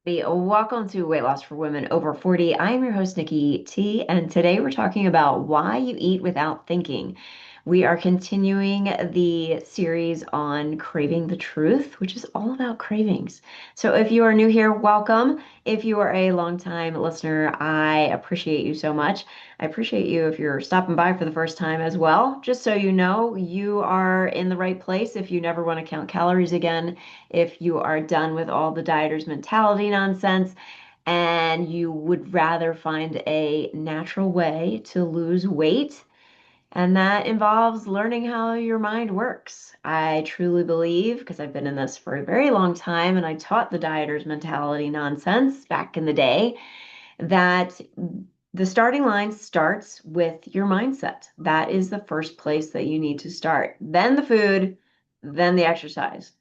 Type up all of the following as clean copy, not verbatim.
Welcome to Weight Loss for Women Over 40. I am your host, Nikki T, and today we're talking about why you eat without thinking. We are continuing the series on Craving the Truth, which is all about cravings. So if you are new here, welcome. If you are a longtime listener, I appreciate you so much. I appreciate you if you're stopping by for the first time as well. Just so you know, you are in the right place if you never want to count calories again, if you are done with all the dieter's mentality nonsense and you would rather find a natural way to lose weight. And that involves learning how your mind works. I truly believe, because I've been in this for a very long time and I taught the dieter's mentality nonsense back in the day, that the starting line starts with your mindset. That is the first place that you need to start. Then the food, then the exercise.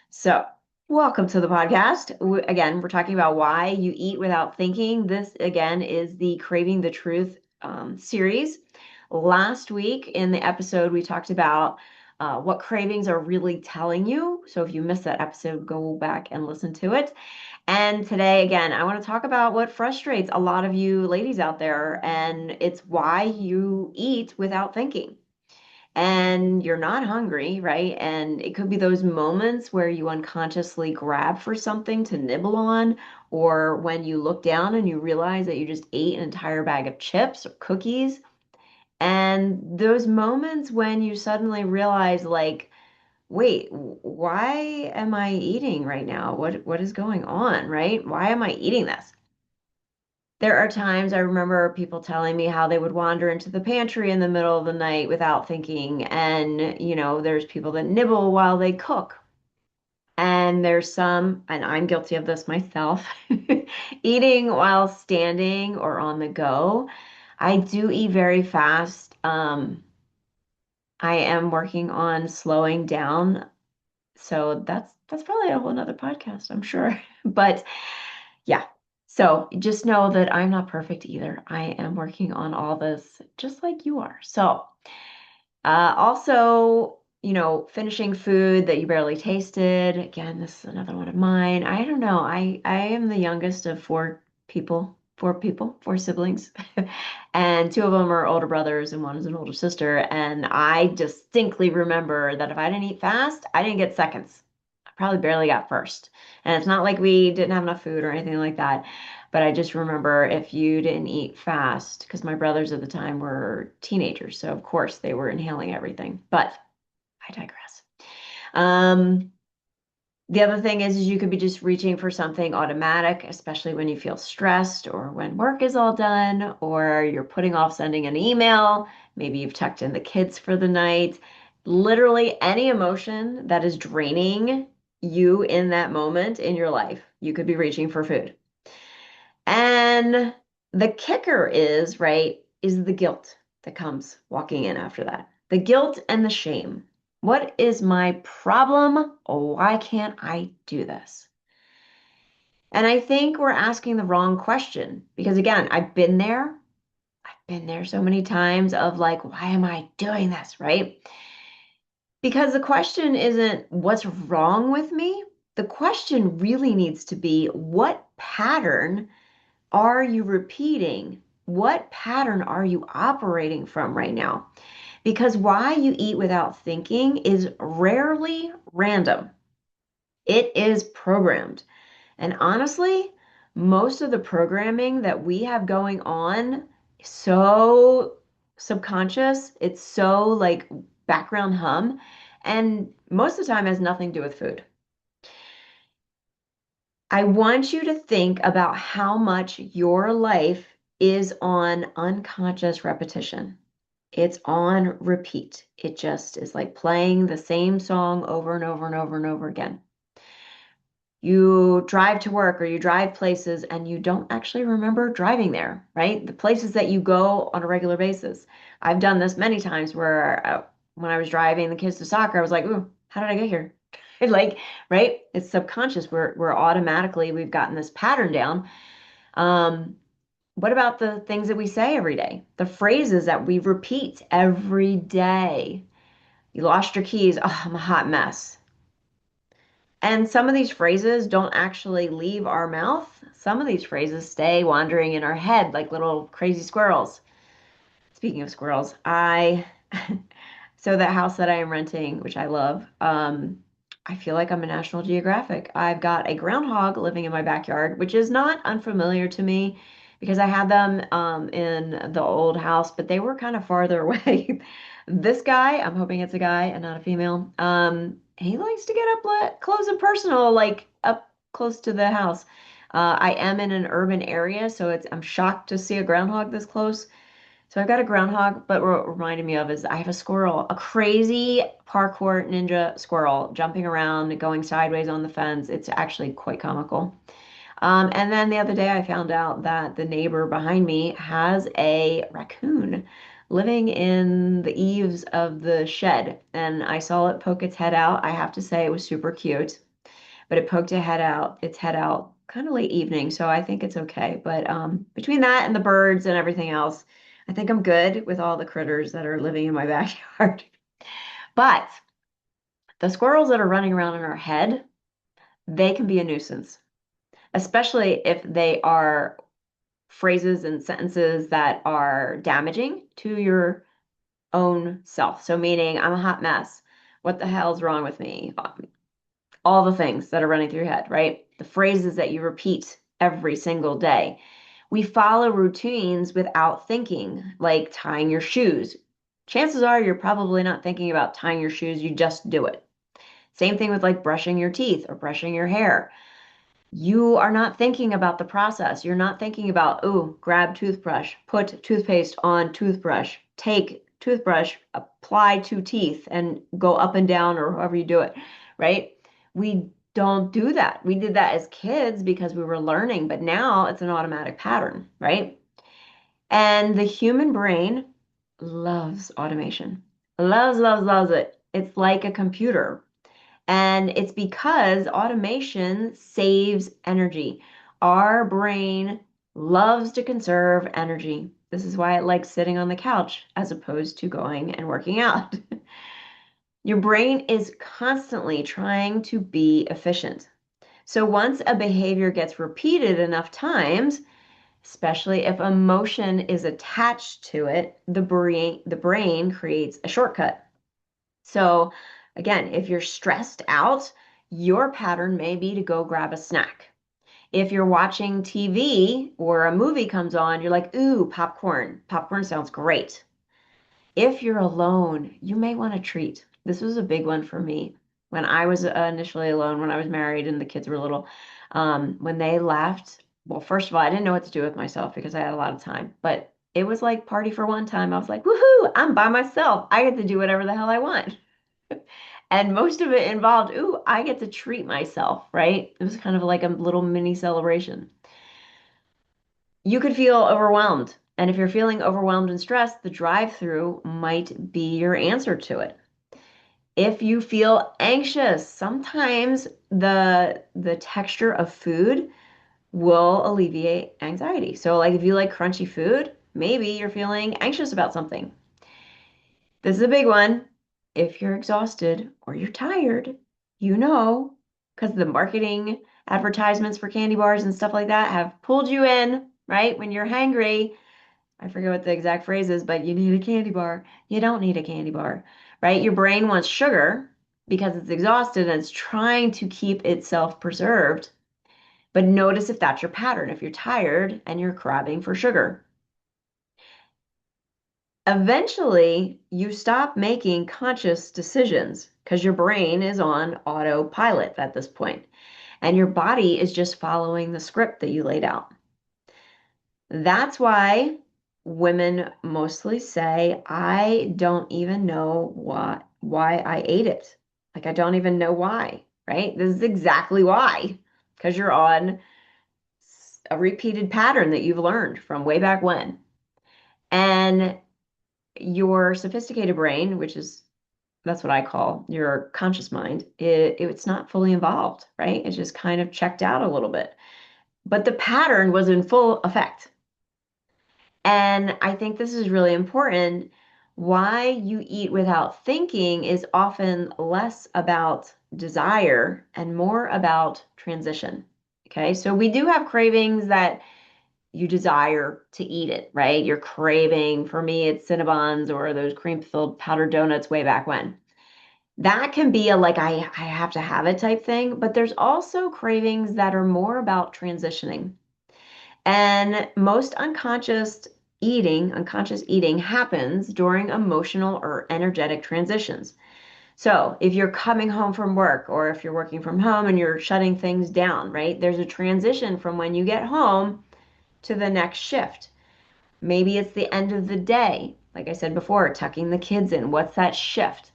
So, welcome to the podcast. Again, we're talking about why you eat without thinking. This, again, is the Craving the Truth series. Last week in the episode, we talked about what cravings are really telling you. So, if you missed that episode, go back and listen to it. And today, again, I want to talk about what frustrates a lot of you ladies out there, and it's why you eat without thinking and you're not hungry, right? And it could be those moments where you unconsciously grab for something to nibble on, or when you look down and you realize that you just ate an entire bag of chips or cookies. And those moments when you suddenly realize, like, wait, why am I eating right now? What is going on, right? Why am I eating this? There are times I remember people telling me how they would wander into the pantry in the middle of the night without thinking. And, there's people that nibble while they cook. And there's some, and I'm guilty of this myself, eating while standing or on the go. I do eat very fast. I am working on slowing down. So that's probably a whole nother podcast, I'm sure. But yeah. So just know that I'm not perfect either. I am working on all this just like you are. So, also, finishing food that you barely tasted. Again, this is another one of mine. I don't know. I am the youngest of four siblings. And two of them are older brothers and one is an older sister. And I distinctly remember that if I didn't eat fast, I didn't get seconds. I probably barely got first. And it's not like we didn't have enough food or anything like that. But I just remember if you didn't eat fast, because my brothers at the time were teenagers, so of course they were inhaling everything. But I digress. Um, the other thing is you could be just reaching for something automatic, especially when you feel stressed or when work is all done, or you're putting off sending an email. Maybe you've tucked in the kids for the night. Literally any emotion that is draining you in that moment in your life, you could be reaching for food. And the kicker is, right, is the guilt that comes walking in after that. The guilt and the shame. What is my problem? Why can't I do this? And I think we're asking the wrong question because, again, I've been there. I've been there so many times of like, why am I doing this, right? Because the question isn't what's wrong with me. The question really needs to be what pattern are you repeating? What pattern are you operating from right now? Because why you eat without thinking is rarely random. It is programmed. And honestly, most of the programming that we have going on is so subconscious. It's so like background hum. And most of the time has nothing to do with food. I want you to think about how much your life is on unconscious repetition. It's on repeat. It just is like playing the same song over and over and over and over again. You drive to work or you drive places and you don't actually remember driving there, right? The places that you go on a regular basis. I've done this many times where when I was driving the kids to soccer, I was like, ooh, how did I get here? Like, right? It's subconscious. We're automatically, we've gotten this pattern down. Um, what about the things that we say every day? The phrases that we repeat every day. You lost your keys. Oh, I'm a hot mess. And some of these phrases don't actually leave our mouth. Some of these phrases stay wandering in our head like little crazy squirrels. Speaking of squirrels, so that house that I am renting, which I love, I feel like I'm a National Geographic. I've got a groundhog living in my backyard, which is not unfamiliar to me because I had them in the old house, but they were kind of farther away. This guy, I'm hoping it's a guy and not a female, he likes to get up close and personal, like up close to the house. I am in an urban area, so I'm shocked to see a groundhog this close. So I've got a groundhog, but what it reminded me of is I have a squirrel, a crazy parkour ninja squirrel jumping around, going sideways on the fence. It's actually quite comical. And then the other day I found out that the neighbor behind me has a raccoon living in the eaves of the shed. And I saw it poke its head out. I have to say it was super cute, but it poked its head out kind of late evening, so I think it's okay. But between that and the birds and everything else, I think I'm good with all the critters that are living in my backyard. But the squirrels that are running around in our head, they can be a nuisance, especially if they are phrases and sentences that are damaging to your own self. So meaning, I'm a hot mess. What the hell's wrong with me? All the things that are running through your head, right? The phrases that you repeat every single day. We follow routines without thinking, like tying your shoes. Chances are you're probably not thinking about tying your shoes, you just do it. Same thing with like brushing your teeth or brushing your hair. You are not thinking about the process. You're not thinking about, oh, grab toothbrush, put toothpaste on toothbrush, take toothbrush, apply to teeth, and go up and down or however you do it, right? We don't do that. We did that as kids because we were learning, but now it's an automatic pattern, right? And the human brain loves automation, loves, loves, loves it. It's like a computer. And it's because automation saves energy. Our brain loves to conserve energy. This is why it likes sitting on the couch as opposed to going and working out. Your brain is constantly trying to be efficient. So once a behavior gets repeated enough times, especially if emotion is attached to it, the brain creates a shortcut. So, again, if you're stressed out, your pattern may be to go grab a snack. If you're watching TV or a movie comes on, you're like, ooh, popcorn. Popcorn sounds great. If you're alone, you may want a treat. This was a big one for me when I was initially alone, when I was married and the kids were little. When they left, well, first of all, I didn't know what to do with myself because I had a lot of time, but it was like party for one time. I was like, woohoo, I'm by myself. I get to do whatever the hell I want. And most of it involved, ooh, I get to treat myself, right? It was kind of like a little mini celebration. You could feel overwhelmed. And if you're feeling overwhelmed and stressed, the drive-through might be your answer to it. If you feel anxious, sometimes the texture of food will alleviate anxiety. So like if you like crunchy food, maybe you're feeling anxious about something. This is a big one. If you're exhausted or you're tired, you know, because the marketing advertisements for candy bars and stuff like that have pulled you in, right? When you're hangry, I forget what the exact phrase is, but you need a candy bar. You don't need a candy bar, right? Your brain wants sugar because it's exhausted and it's trying to keep itself preserved. But notice if that's your pattern, if you're tired and you're craving for sugar. Eventually, you stop making conscious decisions because your brain is on autopilot at this point, and your body is just following the script that you laid out. That's why women mostly say, I don't even know why I ate it. Like I don't even know why, right? This is exactly why. Because you're on a repeated pattern that you've learned from way back when. And your sophisticated brain, which is that's what I call your conscious mind, it's not fully involved, right? It's just kind of checked out a little bit. But the pattern was in full effect. And I think this is really important. Why you eat without thinking is often less about desire and more about transition. Okay, so we do have cravings that you desire to eat it, right? You're craving, for me, it's Cinnabons or those cream-filled powdered donuts way back when. That can be a like I have to have it type thing, but there's also cravings that are more about transitioning. And most unconscious eating happens during emotional or energetic transitions. So if you're coming home from work or if you're working from home and you're shutting things down, right? There's a transition from when you get home to the next shift. Maybe it's the end of the day. Like I said before, tucking the kids in. What's that shift?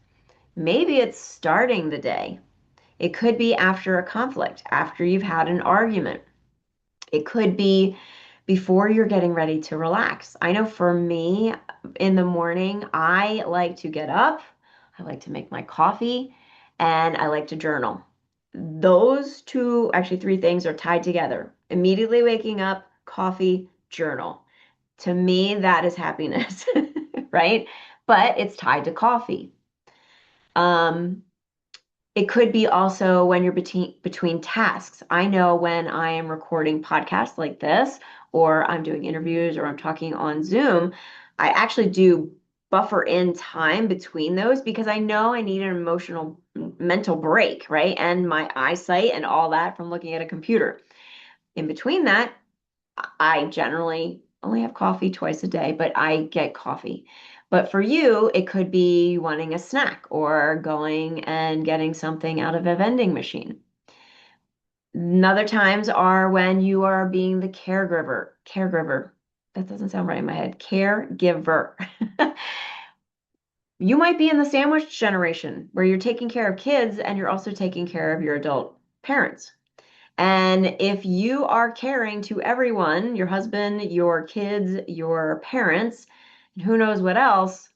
Maybe it's starting the day. It could be after a conflict, after you've had an argument. It could be before you're getting ready to relax. I know for me, in the morning, I like to get up, I like to make my coffee, and I like to journal. Those two, actually, three things are tied together. Immediately waking up, coffee, journal. To me, that is happiness, right? But it's tied to coffee. Um, it could be also when you're between tasks. I know when I am recording podcasts like this, or I'm doing interviews, or I'm talking on Zoom, I actually do buffer in time between those because I know I need an emotional mental break, right? And my eyesight and all that from looking at a computer. In between that, I generally only have coffee twice a day, but I get coffee. But for you, it could be wanting a snack or going and getting something out of a vending machine. Other times are when you are being the caregiver. Caregiver. That doesn't sound right in my head. Caregiver. You might be in the sandwich generation where you're taking care of kids and you're also taking care of your adult parents. And if you are caring to everyone, your husband, your kids, your parents, and who knows what else,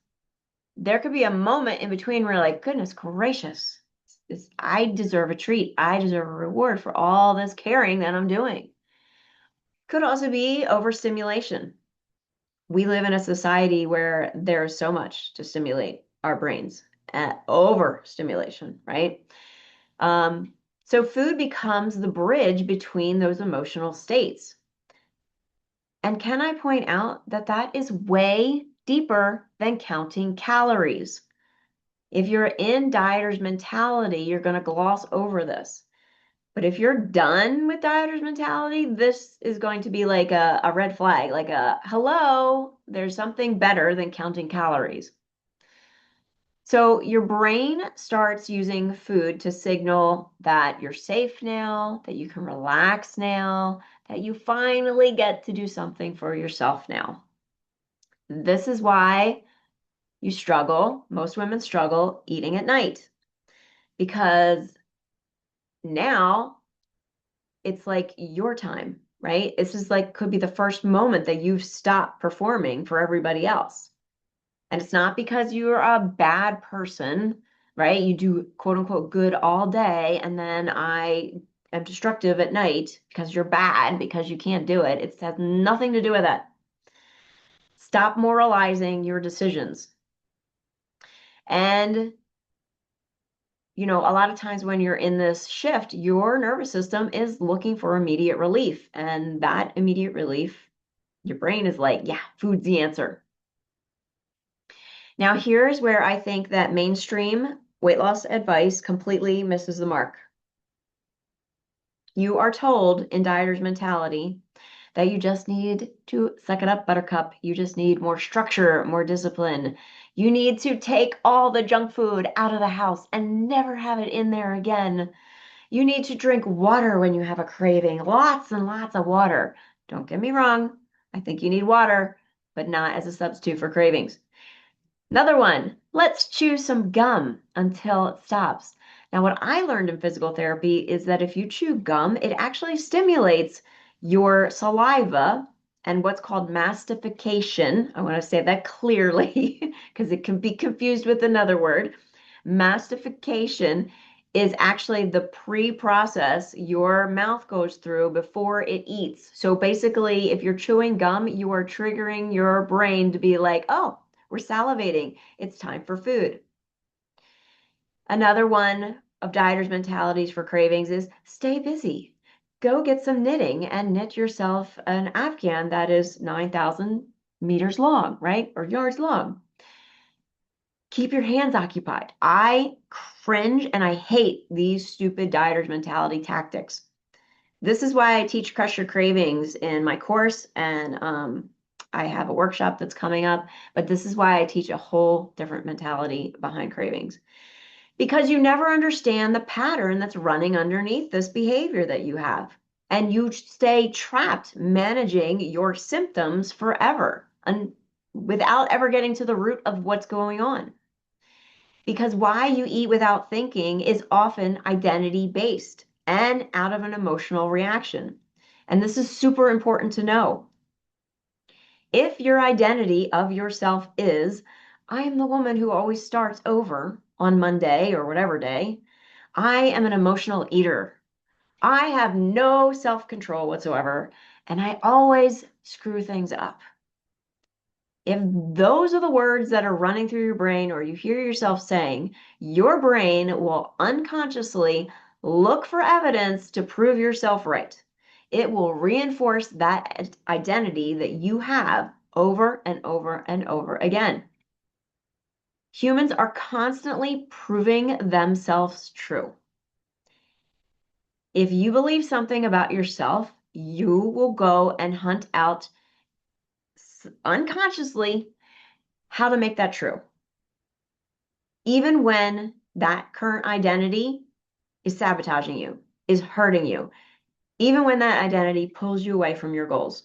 there could be a moment in between where you're like, goodness gracious, I deserve a treat. I deserve a reward for all this caring that I'm doing. Could also be overstimulation. We live in a society where there's so much to stimulate our brains, overstimulation, right? Um, so food becomes the bridge between those emotional states. And can I point out that that is way deeper than counting calories? If you're in dieter's mentality, you're going to gloss over this. But if you're done with dieter's mentality, this is going to be like a red flag, like a hello, there's something better than counting calories. So your brain starts using food to signal that you're safe now, that you can relax now, that you finally get to do something for yourself now. This is why you struggle, most women struggle eating at night because now it's like your time, right? This is like could be the first moment that you've stopped performing for everybody else. And it's not because you're a bad person, right? You do quote unquote good all day, and then I am destructive at night because you're bad, because you can't do it. It has nothing to do with that. Stop moralizing your decisions. And, a lot of times when you're in this shift, your nervous system is looking for immediate relief. And that immediate relief, your brain is like, yeah, food's the answer. Now, here's where I think that mainstream weight loss advice completely misses the mark. You are told in dieter's mentality that you just need to suck it up, buttercup. You just need more structure, more discipline. You need to take all the junk food out of the house and never have it in there again. You need to drink water when you have a craving, lots and lots of water. Don't get me wrong. I think you need water, but not as a substitute for cravings. Another one, let's chew some gum until it stops. Now, what I learned in physical therapy is that if you chew gum, it actually stimulates your saliva and what's called mastification. I want to say that clearly because it can be confused with another word. Mastification is actually the pre-process your mouth goes through before it eats. So basically, if you're chewing gum, you are triggering your brain to be like, oh, we're salivating. It's time for food. Another one of dieters' mentalities for cravings is stay busy. Go get some knitting and knit yourself an Afghan that is 9,000 meters long, right? Or yards long. Keep your hands occupied. I cringe and I hate these stupid dieters' mentality tactics. This is why I teach Crush Your Cravings in my course, and I have a workshop that's coming up. But this is why I teach a whole different mentality behind cravings. Because you never understand the pattern that's running underneath this behavior that you have. And you stay trapped managing your symptoms forever and without ever getting to the root of what's going on. Because why you eat without thinking is often identity based and out of an emotional reaction. And this is super important to know. If your identity of yourself is, I am the woman who always starts over on Monday or whatever day, I am an emotional eater. I have no self control whatsoever, and I always screw things up. If those are the words that are running through your brain or you hear yourself saying, your brain will unconsciously look for evidence to prove yourself right. It will reinforce that identity that you have over and over and over again. Humans are constantly proving themselves true. If you believe something about yourself, you will go and hunt out unconsciously how to make that true. Even when that current identity is sabotaging you, is hurting you, even when that identity pulls you away from your goals.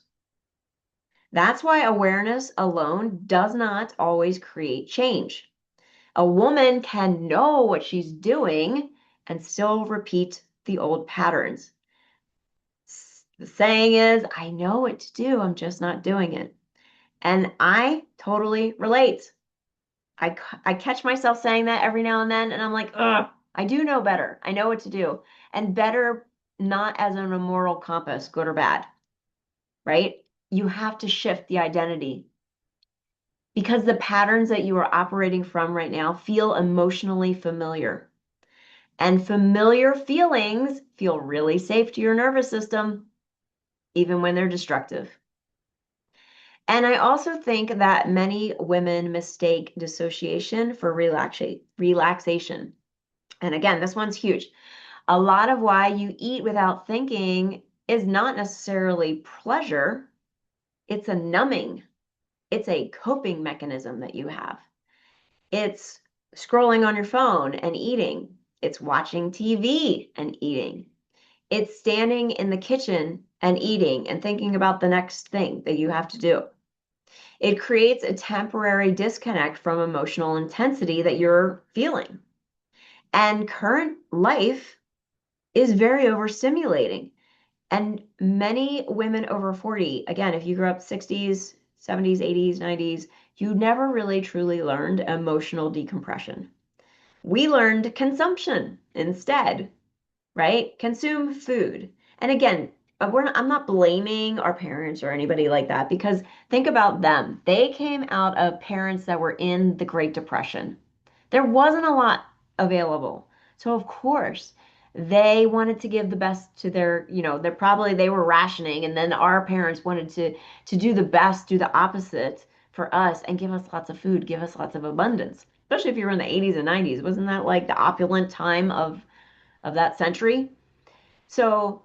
That's why awareness alone does not always create change. A woman can know what she's doing and still repeat the old patterns. The saying is, I know what to do, I'm just not doing it. And I totally relate. I catch myself saying that every now and then, and I'm like, ugh, I do know better. I know what to do. And better not as an moral compass, good or bad, right? You have to shift the identity because the patterns that you are operating from right now feel emotionally familiar. And familiar feelings feel really safe to your nervous system, even when they're destructive. And I also think that many women mistake dissociation for relaxation. And again, this one's huge. A lot of why you eat without thinking is not necessarily pleasure, it's a numbing, it's a coping mechanism that you have. It's scrolling on your phone and eating, it's watching TV and eating, it's standing in the kitchen and eating and thinking about the next thing that you have to do. It creates a temporary disconnect from emotional intensity that you're feeling. And current life is very overstimulating. And many women over 40, again, if you grew up 60s, 70s, 80s, 90s, you never really truly learned emotional decompression. We learned consumption instead, right? Consume food. And again, I'm not blaming our parents or anybody like that because think about them. They came out of parents that were in the Great Depression. There wasn't a lot available. So of course, they wanted to give the best to their, they were rationing and then our parents wanted to do the best, do the opposite for us and give us lots of food, give us lots of abundance. Especially if you were in the 80s and 90s. Wasn't that like the opulent time of that century? So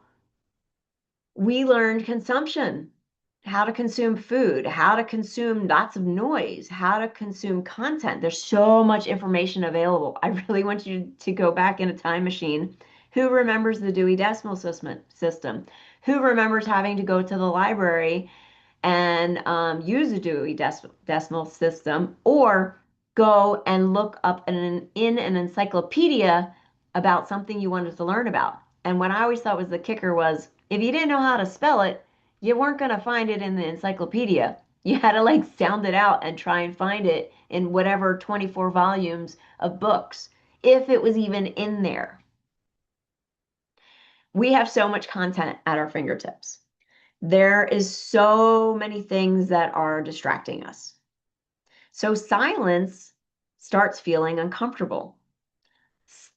we learned consumption, how to consume food, how to consume lots of noise, how to consume content. There's so much information available. I really want you to go back in a time machine. Who remembers the Dewey Decimal System? Who remembers having to go to the library and use a Dewey Decimal System or go and look up in an encyclopedia about something you wanted to learn about? And what I always thought was the kicker was if you didn't know how to spell it, you weren't going to find it in the encyclopedia. You had to like sound it out and try and find it in whatever 24 volumes of books, if it was even in there. We have so much content at our fingertips. There is so many things that are distracting us. So silence starts feeling uncomfortable.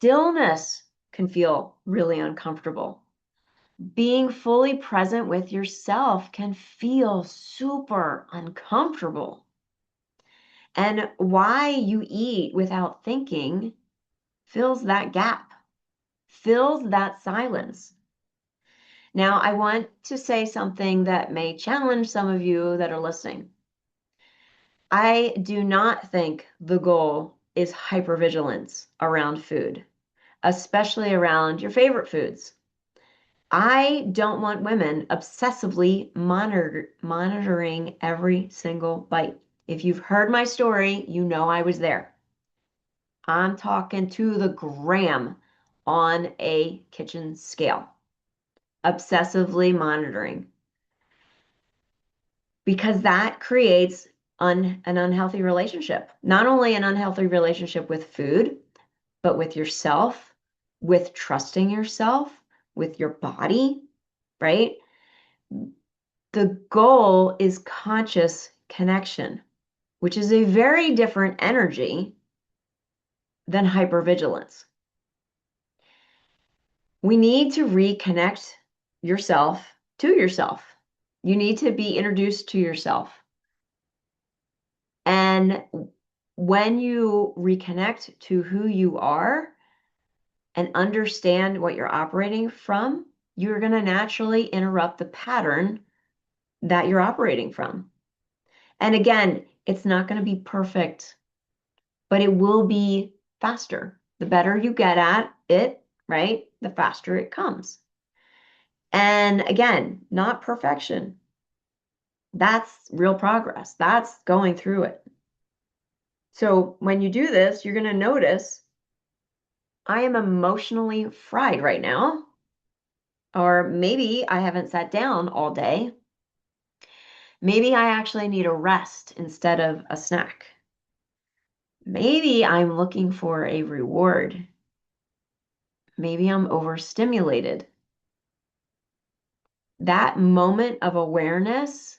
Stillness can feel really uncomfortable. Being fully present with yourself can feel super uncomfortable. And why you eat without thinking fills that gap, fills that silence. Now, I want to say something that may challenge some of you that are listening. I do not think the goal is hypervigilance around food, especially around your favorite foods. I don't want women obsessively monitoring every single bite. If you've heard my story, you know I was there. I'm talking to the gram on a kitchen scale, obsessively monitoring, because that creates an unhealthy relationship. Not only an unhealthy relationship with food, but with yourself, with trusting yourself, with your body, right? The goal is conscious connection, which is a very different energy than hypervigilance. We need to reconnect yourself to yourself. You need to be introduced to yourself. And when you reconnect to who you are and understand what you're operating from, you're going to naturally interrupt the pattern that you're operating from. And again, it's not going to be perfect, but it will be faster. The better you get at it, right? The faster it comes. And again, not perfection. That's real progress. That's going through it. So when you do this, you're going to notice I am emotionally fried right now. Or maybe I haven't sat down all day. Maybe I actually need a rest instead of a snack. Maybe I'm looking for a reward. Maybe I'm overstimulated. That moment of awareness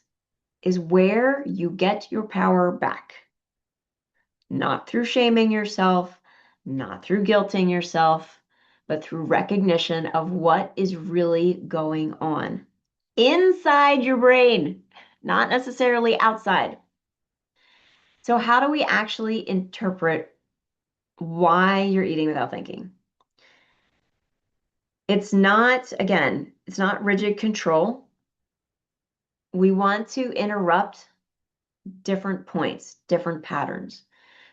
is where you get your power back. Not through shaming yourself, not through guilting yourself, but through recognition of what is really going on inside your brain, not necessarily outside. So, how do we actually interpret why you're eating without thinking? It's not, again, it's not rigid control. We want to interrupt different points, different patterns.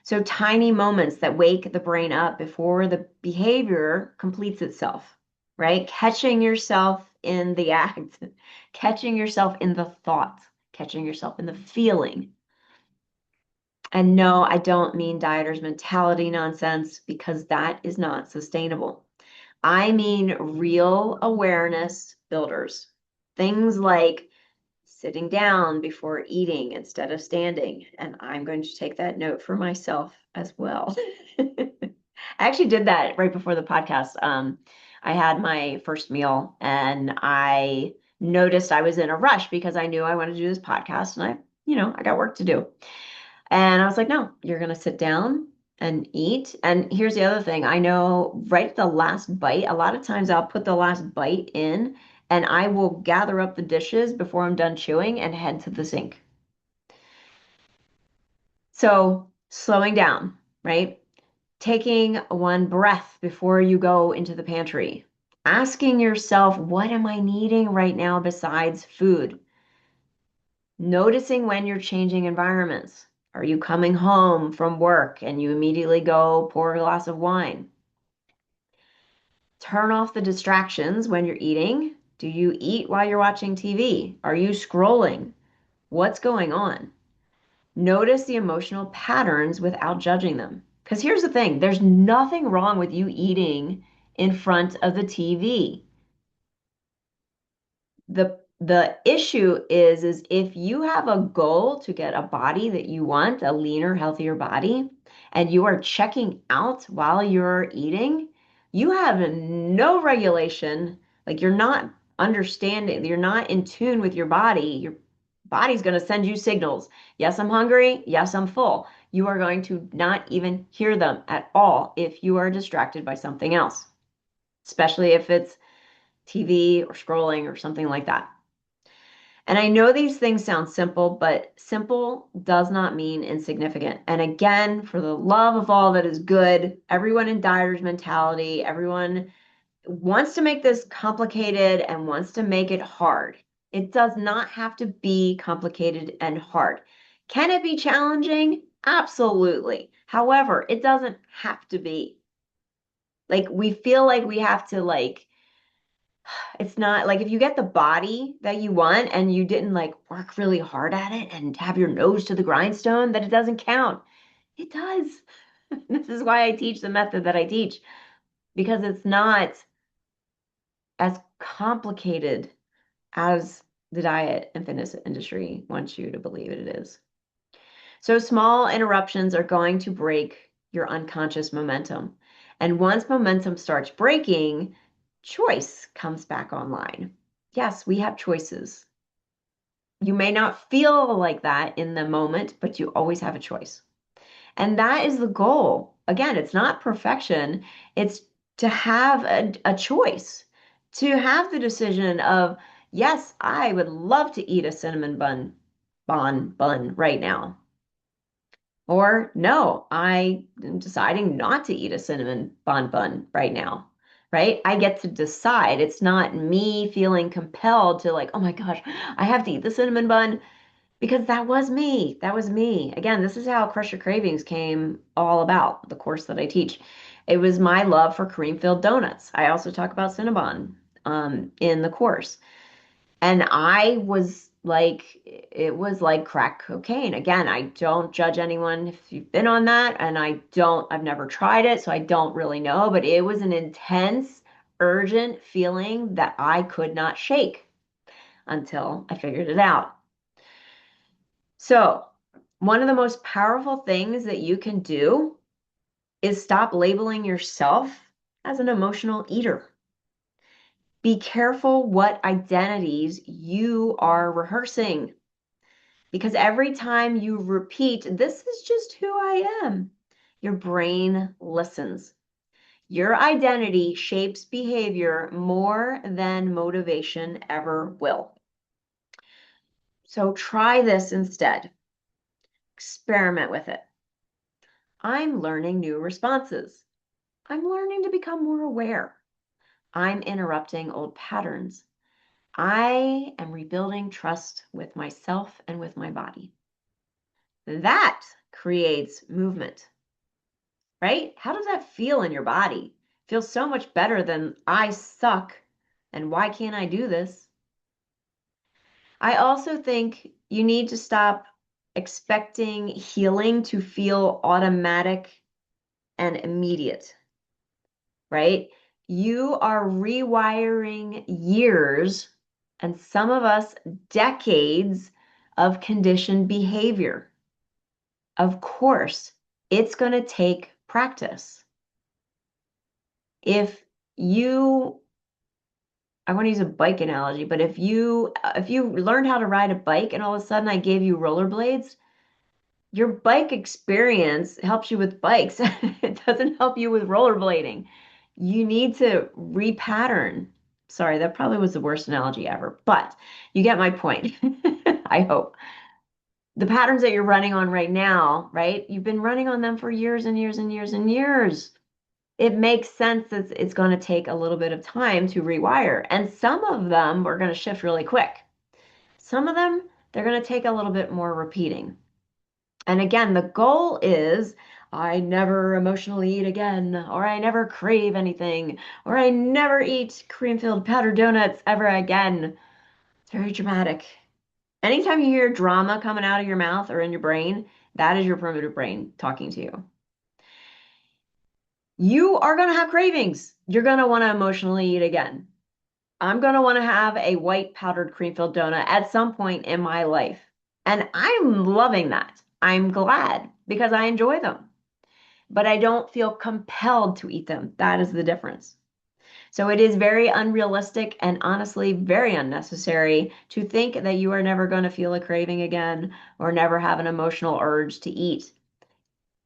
So tiny moments that wake the brain up before the behavior completes itself, right? Catching yourself in the act, catching yourself in the thought, catching yourself in the feeling. And no, I don't mean dieter's mentality nonsense because that is not sustainable. I mean real awareness builders. Things like sitting down before eating instead of standing. And I'm going to take that note for myself as well. I actually did that right before the podcast. I had my first meal and I noticed I was in a rush because I knew I wanted to do this podcast and I got work to do. And I was like, no, you're going to sit down and eat. And here's the other thing. I know right at the last bite, a lot of times I'll put the last bite in and I will gather up the dishes before I'm done chewing and head to the sink. So slowing down, right? Taking one breath before you go into the pantry. Asking yourself, what am I needing right now besides food? Noticing when you're changing environments. Are you coming home from work and you immediately go pour a glass of wine? Turn off the distractions when you're eating. Do you eat while you're watching TV? Are you scrolling? What's going on? Notice the emotional patterns without judging them. Because here's the thing, there's nothing wrong with you eating in front of the TV. The issue is if you have a goal to get a body that you want, a leaner, healthier body, and you are checking out while you're eating, you have no regulation. Like you're not understanding, you're not in tune with your body. Your body's going to send you signals. Yes, I'm hungry. Yes, I'm full. You are going to not even hear them at all if you are distracted by something else, especially if it's TV or scrolling or something like that. And I know these things sound simple, but simple does not mean insignificant. And again, for the love of all that is good, everyone in Dyer's mentality, everyone wants to make this complicated and wants to make it hard. It does not have to be complicated and hard. Can it be challenging? Absolutely. However, it doesn't have to be. Like we feel like we have to like it's not like if you get the body that you want and you didn't like work really hard at it and have your nose to the grindstone, that it doesn't count. It does. This is why I teach the method that I teach because it's not as complicated as the diet and fitness industry wants you to believe it is. So small interruptions are going to break your unconscious momentum. And once momentum starts breaking, choice comes back online. Yes, we have choices. You may not feel like that in the moment, but you always have a choice. And that is the goal. Again, it's not perfection, it's to have a choice, to have the decision of, yes, I would love to eat a cinnamon bun right now. Or no, I am deciding not to eat a cinnamon bun right now. Right? I get to decide. It's not me feeling compelled to like, oh my gosh, I have to eat the cinnamon bun because that was me. That was me. Again, this is how Crush Your Cravings came all about, the course that I teach. It was my love for cream-filled donuts. I also talk about Cinnabon in the course. And I was like, it was like crack cocaine. Again, I don't judge anyone if you've been on that, and I've never tried it, so I don't really know, but it was an intense, urgent feeling that I could not shake until I figured it out. So, one of the most powerful things that you can do is stop labeling yourself as an emotional eater. Be careful what identities you are rehearsing because every time you repeat, this is just who I am, your brain listens. Your identity shapes behavior more than motivation ever will. So try this instead. Experiment with it. I'm learning new responses. I'm learning to become more aware. I'm interrupting old patterns. I am rebuilding trust with myself and with my body. That creates movement, right? How does that feel in your body? Feels so much better than I suck and why can't I do this? I also think you need to stop expecting healing to feel automatic and immediate, right? You are rewiring years and some of us decades of conditioned behavior. Of course, it's going to take practice. If you, I want to use a bike analogy, but if you learned how to ride a bike and all of a sudden I gave you rollerblades, your bike experience helps you with bikes. It doesn't help you with rollerblading. You need to repattern. Sorry, that probably was the worst analogy ever, but you get my point. I hope. The patterns that you're running on right now, right? You've been running on them for years and years and years and years. It makes sense that it's going to take a little bit of time to rewire. And some of them are going to shift really quick. Some of them, they're going to take a little bit more repeating. And again, the goal is I never emotionally eat again, or I never crave anything, or I never eat cream-filled powdered donuts ever again. It's very dramatic. Anytime you hear drama coming out of your mouth or in your brain, that is your primitive brain talking to you. You are going to have cravings. You're going to want to emotionally eat again. I'm going to want to have a white powdered cream-filled donut at some point in my life. And I'm loving that. I'm glad because I enjoy them, but I don't feel compelled to eat them. That is the difference. So it is very unrealistic and honestly very unnecessary to think that you are never going to feel a craving again or never have an emotional urge to eat.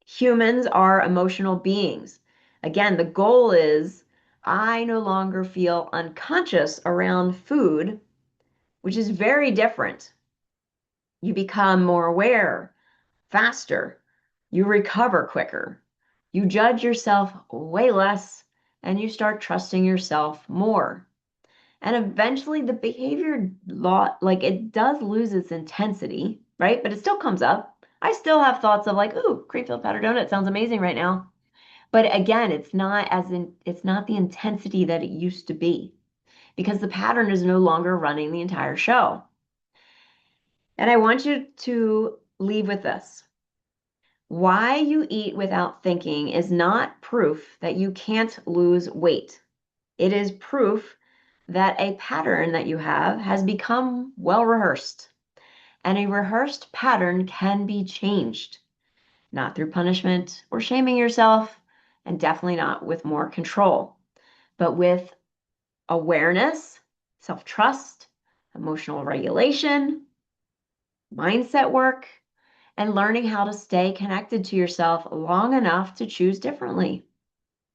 Humans are emotional beings. Again, the goal is I no longer feel unconscious around food, which is very different. You become more aware, faster, you recover quicker, you judge yourself way less, and you start trusting yourself more. And eventually the behavior law, like it does lose its intensity, right? But it still comes up. I still have thoughts of like, ooh, Creamfield powder donut sounds amazing right now. But again, it's not the intensity that it used to be because the pattern is no longer running the entire show. And I want you to leave with this. Why you eat without thinking is not proof that you can't lose weight. It is proof that a pattern that you have has become well rehearsed. And a rehearsed pattern can be changed, not through punishment or shaming yourself, and definitely not with more control, but with awareness, self trust, emotional regulation, mindset work, and learning how to stay connected to yourself long enough to choose differently.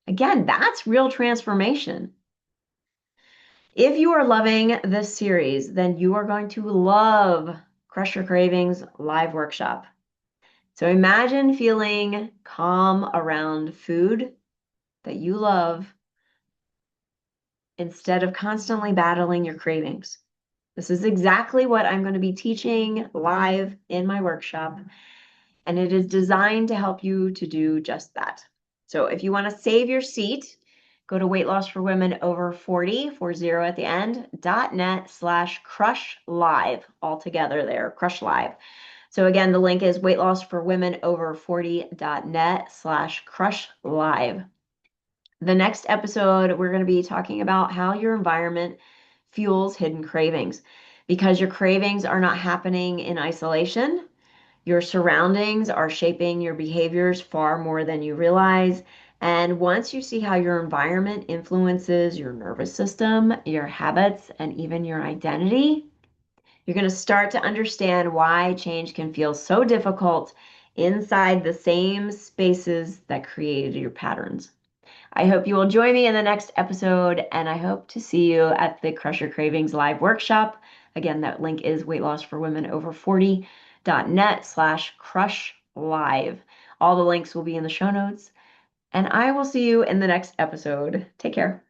Again, that's real transformation. If you are loving this series, then you are going to love Crush Your Cravings live workshop. So imagine feeling calm around food that you love instead of constantly battling your cravings. This is exactly what I'm going to be teaching live in my workshop, and it is designed to help you to do just that. So if you want to save your seat, go to weight loss for women over 40, 40 at the end, .net/crush live all together there, crush live. So again, the link is weight loss for women over 40.net/crush live. The next episode, we're going to be talking about how your environment fuels hidden cravings because your cravings are not happening in isolation. Your surroundings are shaping your behaviors far more than you realize. And once you see how your environment influences your nervous system, your habits, and even your identity, you're going to start to understand why change can feel so difficult inside the same spaces that created your patterns. I hope you will join me in the next episode, and I hope to see you at the Crush Your Cravings live workshop. Again, that link is weight loss for women over 40.net/crush live. All the links will be in the show notes, and I will see you in the next episode. Take care.